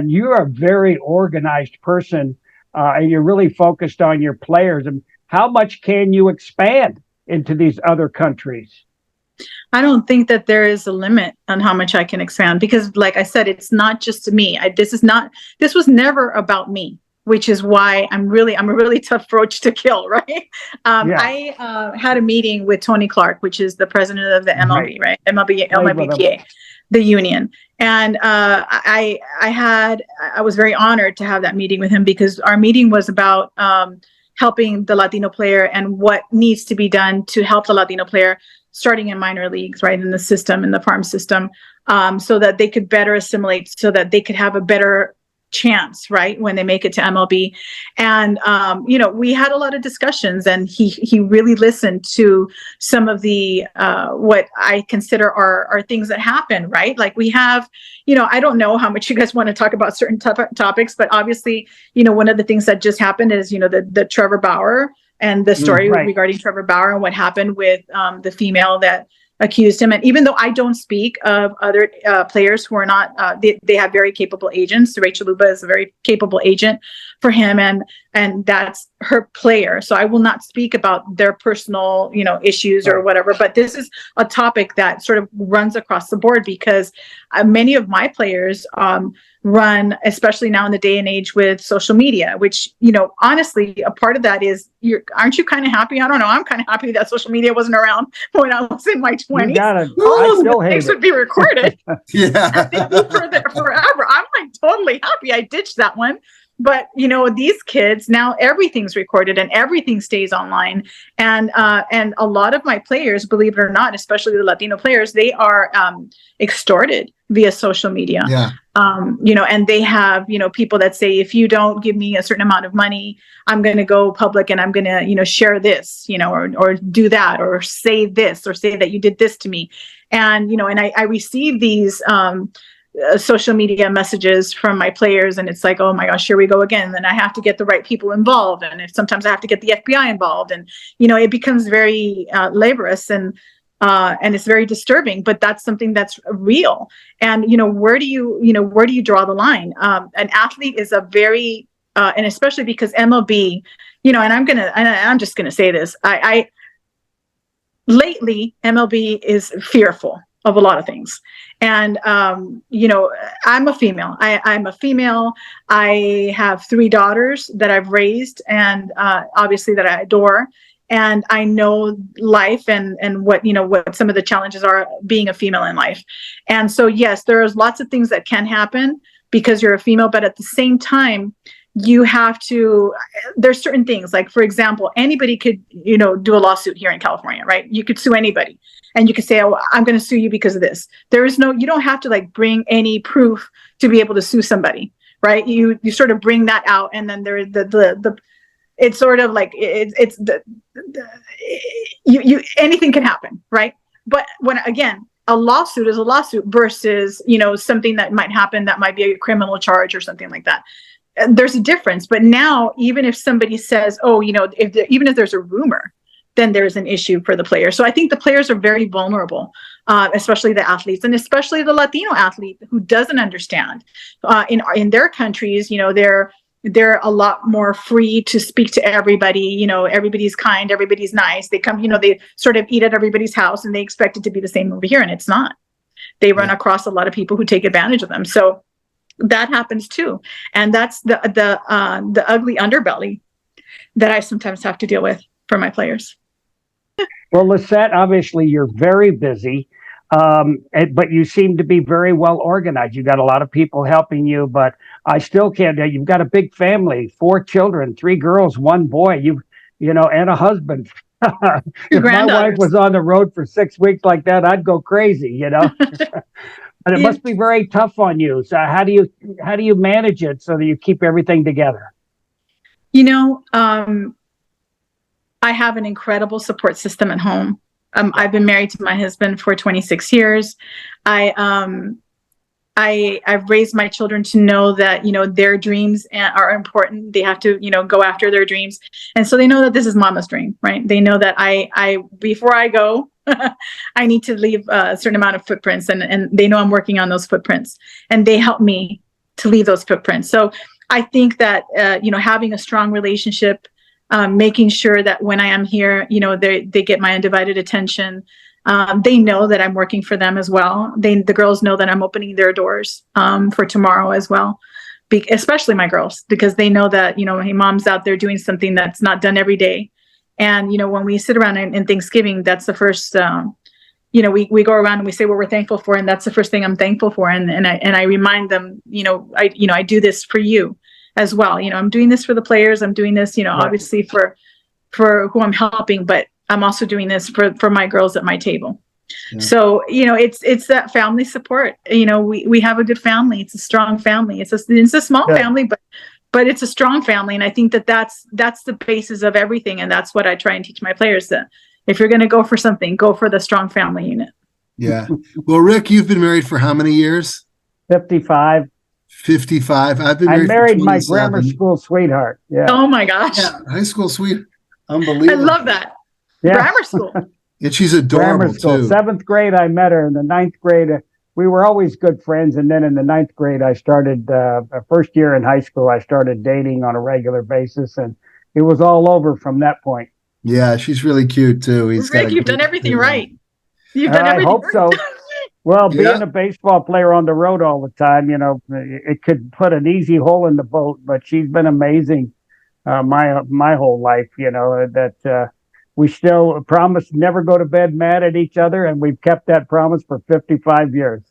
you're a very organized person, and you're really focused on your players. And how much can you expand into these other countries? I don't think that there is a limit on how much I can expand because, like I said, it's not just me. This was never about me, which is why I'm a really tough roach to kill, right? I had a meeting with Tony Clark, which is the president of the MLB, right? MLBPA, the union. And I was very honored to have that meeting with him because our meeting was about helping the Latino player and what needs to be done to help the Latino player starting in minor leagues, right, in the system, in the farm system, so that they could better assimilate, so that they could have a better chance, right, when they make it to MLB. And we had a lot of discussions, and he really listened to some of the what I consider are things that happen, right? Like we have, I don't know how much you guys want to talk about certain topics, but obviously, one of the things that just happened is, the Trevor Bauer and the story regarding Trevor Bauer and what happened with the female that accused him. And even though I don't speak of other players who are not, they have very capable agents. Rachel Luba is a very capable agent for him, and that's her player. So I will not speak about their personal, issues or whatever. But this is a topic that sort of runs across the board because many of my players run, especially now in the day and age with social media, which, honestly, a part of that is, aren't you kind of happy? I don't know. I'm kind of happy that social media wasn't around when I was in my 20s. I still hate things would be recorded. Yeah. Forever. I'm like totally happy I ditched that one. But, these kids, now everything's recorded and everything stays online. And a lot of my players, believe it or not, especially the Latino players, they are extorted via social media. Yeah. And they have, people that say, if you don't give me a certain amount of money, I'm going to go public and I'm going to, share this, or do that, or say this, or say that you did this to me. And, and I receive these social media messages from my players, and it's like, oh my gosh, here we go again. And then I have to get the right people involved, and sometimes I have to get the FBI involved, and it becomes very laborious and it's very disturbing. But that's something that's real. And where do you draw the line? An athlete is a very and especially because MLB, and I'm just gonna say this. I lately MLB is fearful of a lot of things. And, I'm a female. I'm a female. I have 3 daughters that I've raised and obviously that I adore. And I know life and what some of the challenges are being a female in life. And so, yes, there's lots of things that can happen because you're a female, but at the same time, you have to, there's certain things, like, for example, anybody could, do a lawsuit here in California, right? You could sue anybody and you could say, oh, I'm going to sue you because of this. You don't have to bring any proof to be able to sue somebody, right? You sort of bring that out, and then there's it's sort of like, anything can happen, right? But when, again, a lawsuit is a lawsuit versus, something that might happen that might be a criminal charge or something like that. there's a difference. But now, even if somebody says, oh, even if there's a rumor, then there's an issue for the player. So I think the players are very vulnerable, especially the athletes, and especially the Latino athlete who doesn't understand. In their countries, they're a lot more free to speak to everybody. Everybody's kind, everybody's nice. They come, they sort of eat at everybody's house, and they expect it to be the same over here, and it's not. They run across a lot of people who take advantage of them. So that happens too, and that's the ugly underbelly that I sometimes have to deal with for my players. Well, Lisette, obviously you're very busy, but you seem to be very well organized. You got a lot of people helping you, but I still can't. You've got a big family, 4 children, 3 girls, 1 boy. And a husband. If my wife was on the road for 6 weeks like that, I'd go crazy. But it must be very tough on you. So how do you manage it so that you keep everything together? I have an incredible support system at home. I've been married to my husband for 26 years. I've raised my children to know that, their dreams are important. They have to, go after their dreams. And so they know that this is mama's dream, right? They know that I before I go, I need to leave a certain amount of footprints, and they know I'm working on those footprints, and they help me to leave those footprints. So I think that, having a strong relationship, making sure that when I am here, they get my undivided attention. They know that I'm working for them as well. The girls know that I'm opening their doors for tomorrow as well, especially my girls, because they know that, hey, mom's out there doing something that's not done every day. And, when we sit around in Thanksgiving, that's the first, we go around and we say what we're thankful for. And that's the first thing I'm thankful for. And I remind them, I do this for you as well. I'm doing this for the players. I'm doing this, obviously for who I'm helping, but I'm also doing this for my girls at my table. Yeah. So, it's that family support. We have a good family. It's a strong family. It's a small family, but it's a strong family. And I think that's the basis of everything. And that's what I try and teach my players, that if you're going to go for something, go for the strong family unit. Yeah. Well, Rick, you've been married for how many years? 55. 55. I married my grammar school sweetheart. Yeah. Oh my gosh. Yeah. High school sweet. Unbelievable. I love that. Yeah. Grammar school. And she's adorable grammar school. Too. 7th grade, I met her. In the 9th grade, we were always good friends. And then in the 9th grade, I started, first year in high school, I started dating on a regular basis. And it was all over from that point. Yeah, she's really cute too. Rick, you've done everything right. You've done everything right. I hope so. Well, being a baseball player on the road all the time, it could put an easy hole in the boat, but she's been amazing my whole life, that we still promised never go to bed mad at each other, and we've kept that promise for 55 years.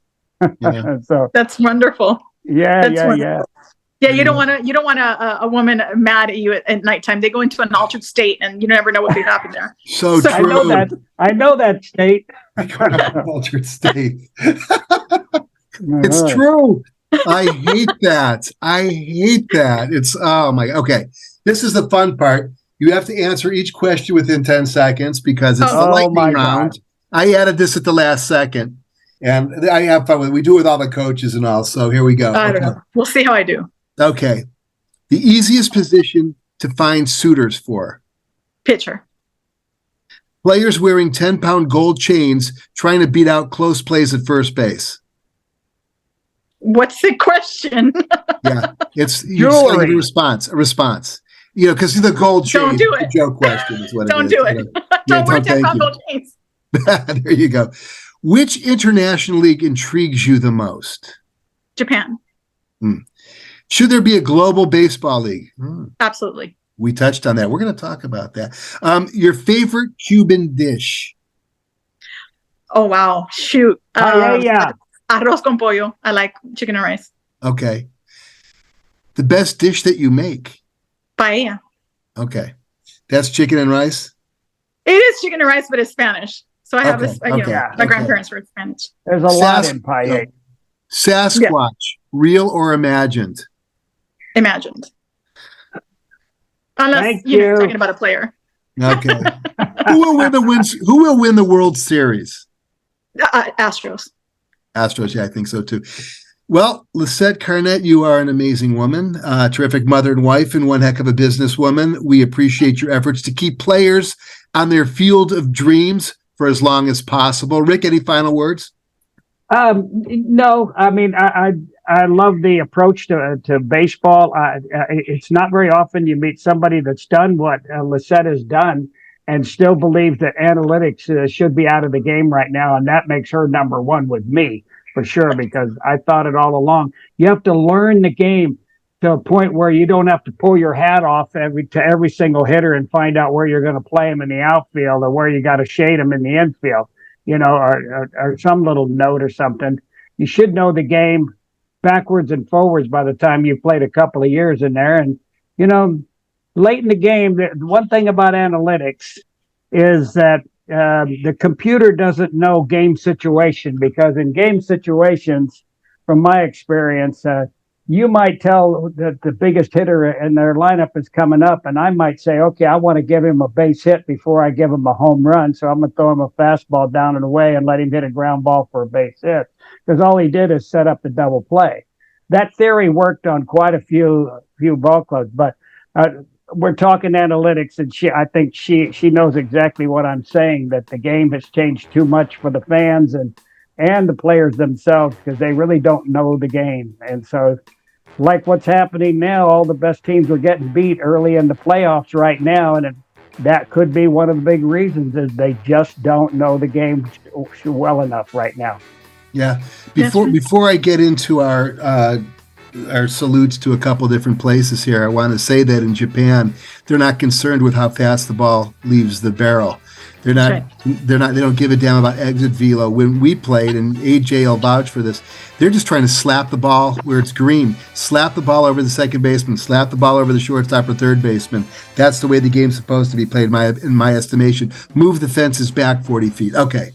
Yeah. So that's wonderful. Yeah, that's wonderful. Yeah, you don't want a woman mad at you at nighttime. They go into an altered state, and you never know what could happen there. So true. I know that state. Altered state. It's true. I hate that. It's okay. This is the fun part. You have to answer each question within 10 seconds because it's the lightning round. I added this at the last second, and I have fun with it. We do it with all the coaches and all. So here we go. I don't know. We'll see how I do. Okay. The easiest position to find suitors for? Pitcher. Players wearing 10-pound gold chains trying to beat out close plays at first base. What's the question? Yeah, it's a response. Because the gold chain. Don't do it. Joke question is what don't it is. Do it. Don't wear 10-pound gold chains. There you go. Which international league intrigues you the most? Japan. Should there be a global baseball league? Absolutely. We touched on that. We're going to talk about that. Your favorite Cuban dish? Oh, wow. Shoot. Arroz con pollo. I like chicken and rice. Okay. The best dish that you make? Paella. Okay. That's chicken and rice? It is chicken and rice, but it's Spanish. So I have my grandparents were Spanish. There's a lot in paella. Sasquatch, real or imagined? Imagined. Unless you're talking about a player. Okay. Who will win the World Series? Astros. Astros, yeah, I think so too. Well, Lisette Carnet, you are an amazing woman, terrific mother and wife, and one heck of a businesswoman. We appreciate your efforts to keep players on their field of dreams for as long as possible. Rick, any final words? No, I mean, I love the approach to baseball. It's not very often you meet somebody that's done what Lisette has done and still believes that analytics should be out of the game right now. And that makes her number one with me for sure, because I thought it all along. You have to learn the game to a point where you don't have to pull your hat off to every single hitter and find out where you're going to play them in the outfield or where you got to shade them in the infield, or some little note or something. You should know the game backwards and forwards by the time you've played a couple of years in there. And, late in the game, the one thing about analytics is that the computer doesn't know game situation, because in game situations, from my experience, you might tell that the biggest hitter in their lineup is coming up, and I might say, okay, I want to give him a base hit before I give him a home run, so I'm going to throw him a fastball down and away and let him hit a ground ball for a base hit, because all he did is set up the double play. That theory worked on quite a few ball clubs, but we're talking analytics, and I think she knows exactly what I'm saying, that the game has changed too much for the fans and the players themselves, because they really don't know the game. And so, like what's happening now, all the best teams are getting beat early in the playoffs right now, and that could be one of the big reasons, is they just don't know the game well enough right now. Yeah. Before I get into our salutes to a couple different places here, I want to say that in Japan, they're not concerned with how fast the ball leaves the barrel. They don't give a damn about exit velo. When we played, and AJ will vouch for this, they're just trying to slap the ball where it's green, slap the ball over the second baseman, slap the ball over the shortstop or third baseman. That's the way the game's supposed to be played, in my estimation. Move the fences back 40 feet. Okay.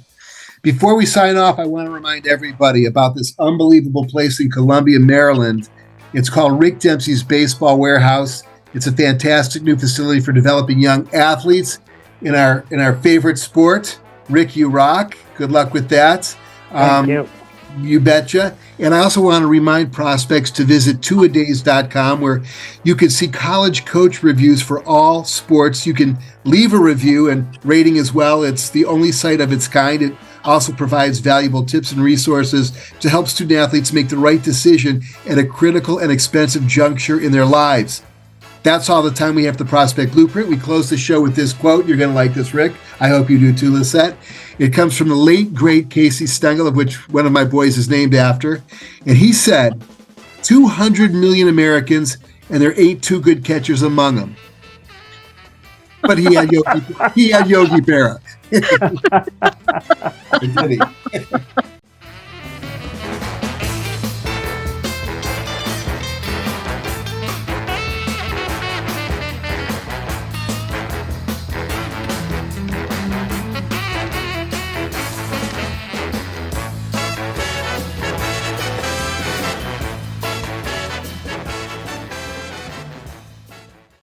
Before we sign off, I want to remind everybody about this unbelievable place in Columbia, Maryland. It's called Rick Dempsey's Baseball Warehouse. It's a fantastic new facility for developing young athletes in our favorite sport. Rick, you rock. Good luck with that. Thank you. You betcha. And I also want to remind prospects to visit twoadays.com, where you can see college coach reviews for all sports. You can leave a review and rating as well. It's the only site of its kind. It also provides valuable tips and resources to help student athletes make the right decision at a critical and expensive juncture in their lives. That's all the time we have for the Prospect Blueprint. We close the show with this quote. You're going to like this, Rick. I hope you do too, Lisette. It comes from the late, great Casey Stengel, of which one of my boys is named after. And he said, 200 million Americans, and there ain't two good catchers among them. But he had Yogi Berra. Did he?